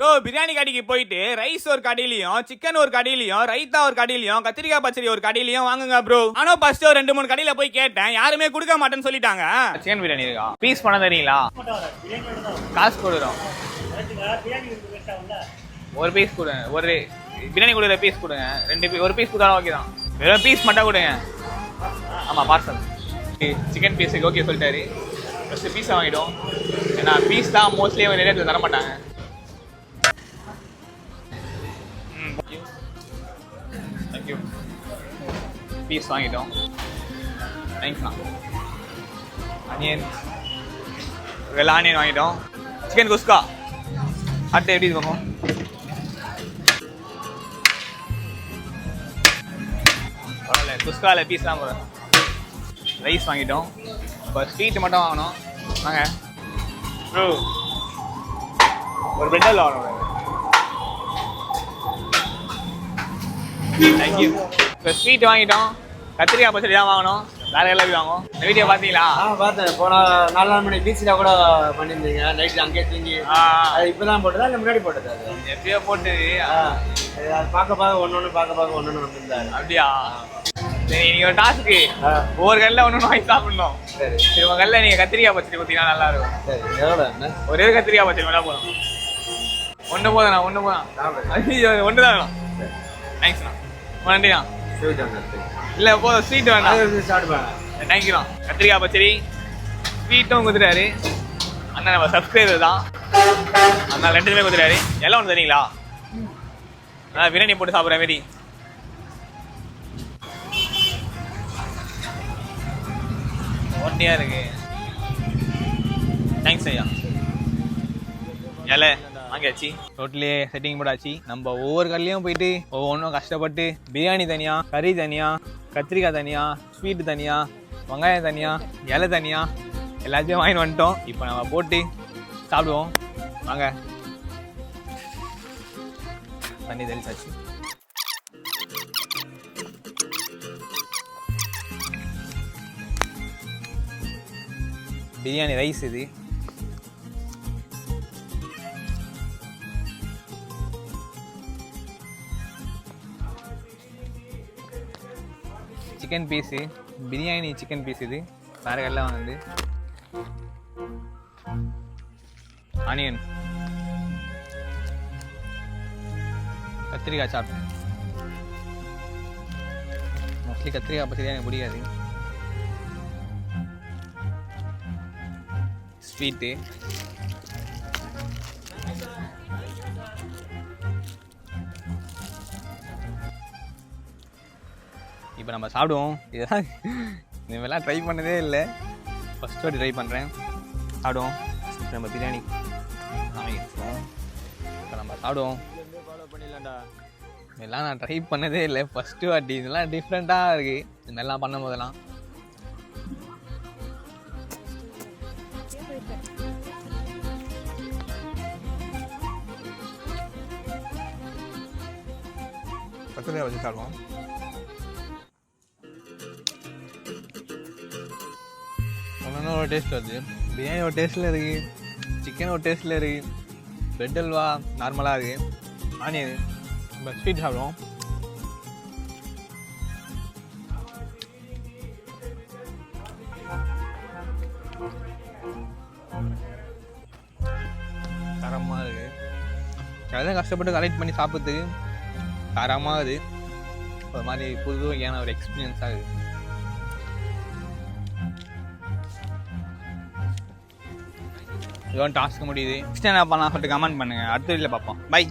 Bro biryani கடைக்கு போயிட்டு rice ஒரு கடையிலையும் சிக்கன் ஒரு கடையிலையும் ரைத்தா ஒரு கடையிலையும் கத்திரிக்காய் பச்சடி ஒரு கடையிலையும் வாங்குங்க ப்ரோ. ஆனா ஃபர்ஸ்ட் ஒரு 2-3 கடையில போய் கேட்டேன், யாருமே கொடுக்க மாட்டேன்னு சொல்லிட்டாங்க. சிக்கன் பிரியாணி இருக்கா? பீஸ் பண்ண தெரியுங்களா? காசு கொடுக்குறோம். ஒரு பீஸ் கொடுங்க, ஒரு பிரியாணி கொடுக்குற பீஸ் கொடுங்க. 2 ஒரு பீஸ் கொடுத்தா ஓகே தான். வெறும் பீஸ் மட்டும் கொடுங்க. ஆமா பார்சல் சிக்கன் பீஸுக்கு ஓகே சொல்லிட்டாரு. ஃபர்ஸ்ட் பீஸை வாங்கிடும். ஏன்னா பீஸ் தான் மோஸ்ட்லி நிறைய இடத்துல தர மாட்டாங்க. தேங்க்யூ. பீஸ் வாங்கிட்டோம். தேங்க்ஸ்ண்ணா. ஆனியன் வெள்ளை ஆனியன் வாங்கிட்டோம். சிக்கன் குஸ்கா அடுத்து எப்படி பார்ப்போம். பரவாயில்ல, குஸ்காவில் பீஸ் தான் போகிறேன். ரைஸ் வாங்கிட்டோம். இப்போ ஸ்வீட் மட்டும் வாங்கணும். வாங்க ப்ரோ, ஒரு பிரெட்டில் வாங்கணும். தேங்க்யூ. இப்போ ஸ்வீட் வாங்கிட்டோம். கத்திரிக்காய் பச்சடி தான் வாங்கணும். வேற எல்லாம் எப்படி வாங்கும்? இந்த வீடியோ பார்த்தீங்களா? பார்த்தேன். போன 4 மணி பீச்சில் கூட பண்ணியிருந்தீங்க. நைட்டு அங்கேயே தூங்கி அது இப்போ தான் போட்டதா இல்லை முன்னாடி போட்டது? அது எப்படியோ போட்டு அது பார்க்க ஒன்று வந்திருந்தாரு. அப்படியா? சரி, நீங்கள் ஒரு டாஸ்க்கு ஒவ்வொரு கல்லில் ஒன்று வாங்கி சாப்பிடணும். சரி சரி, உங்கள் கல்லில் நீங்கள் கத்திரிக்காய் பச்சடி பார்த்தீங்கன்னா நல்லா இருக்கும். சரி, எவ்வளோ என்ன? ஒரே கத்திரிக்காய் பச்சடி வேணா போதும். ஒன்று போதுண்ணா, ஒன்று போதும். ஒன்று தான் வேணும். தேங்க்ஸ்ண்ணா. நன்றிண்ணா. இல்லை போதும், ஸ்வீட் வேண்டாம். ஸ்டார்ட் பண்ணேன். தேங்க்யூண்ணா. கத்திரிக்காய் பச்சடி ஸ்வீட்டும் கொடுத்துட்டாரு. அண்ணா நம்ம சப்ஸ்கிரைபர் தான், அதனால் 2 கொடுத்துட்டாரு. எல்லாம் ஒன்று தரீங்களா? அதான் பிரியாணி போட்டு சாப்பிட்ற மாரி. ஓட்டியாக இருக்கு. தேங்க்ஸ் ஐயா. இலை வாங்கியாச்சு. ரோட்லேயே செட்டிங் போட்டாச்சு. நம்ம ஒவ்வொரு கல்லையும் போயிட்டு ஒவ்வொன்றும் கஷ்டப்பட்டு பிரியாணி தனியாக, கறி தனியாக, கத்திரிக்காய் தனியாக, ஸ்வீட்டு தனியாக, வெங்காயம் தனியாக, இலை தனியாக எல்லாத்தையும் வாங்கிட்டு வந்துட்டோம். இப்போ நம்ம போட்டு சாப்பிடுவோம். வாங்க. தண்ணி தெளிச்சாச்சு. பிரியாணி ரைஸ் இது. Chicken piece, biryani chicken piece இது. வேறு எல்லாம் வாங்குது. ஆனியன், கத்திரிக்காய் சாப்பிட்டேன். மோஸ்ட்லி கத்திரிக்காய் பச்சடி எனக்கு பிடிக்காது. ஸ்வீட்டு, இப்போ நம்ம சாப்பிடுவோம். இதெல்லாம் இனிமேலாம் ட்ரை பண்ணதே இல்லை, ஃபஸ்ட் வாட்டி ட்ரை பண்ணுறேன். சாப்பிடுவோம். நம்ம பிரியாணி வாங்கிடுவோம். இப்போ நம்ம சாப்பிடுவோம். ஃபாலோ பண்ணிடலாம்டா. இதெல்லாம் நான் ட்ரை பண்ணதே இல்லை, ஃபஸ்ட்டு வாட்டி. இதெல்லாம் டிஃப்ரெண்ட்டாக இருக்குது இந்த மாதிரிலாம் பண்ணும் போதெல்லாம். பக்கத்தில் வச்சு சாப்பிடுவோம். ஒன்று ஒரு டேஸ்ட் வருது. பிரியாணி ஒரு டேஸ்ட்டில் இருக்குது, சிக்கன் ஒரு டேஸ்ட்டில் இருக்குது, பிரெட் அல்வா நார்மலாக இருக்குது, ஆனியன். நம்ம ஸ்வீட் சாப்பிடுவோம். தரமாக இருக்குது. அதெல்லாம் கஷ்டப்பட்டு கலெக்ட் பண்ணி சாப்பிட்றதுக்கு தரமாக இது ஒரு மாதிரி புது வகையான ஒரு எக்ஸ்பீரியன்ஸாக இருக்குது. இதோட டாஸ்க் முடியுது. நெக்ஸ்ட் என்ன பண்ணலாம் சொல்லிட்டு கமெண்ட் பண்ணுங்கள். அடுத்த வீடியோவில் பார்ப்போம். பை.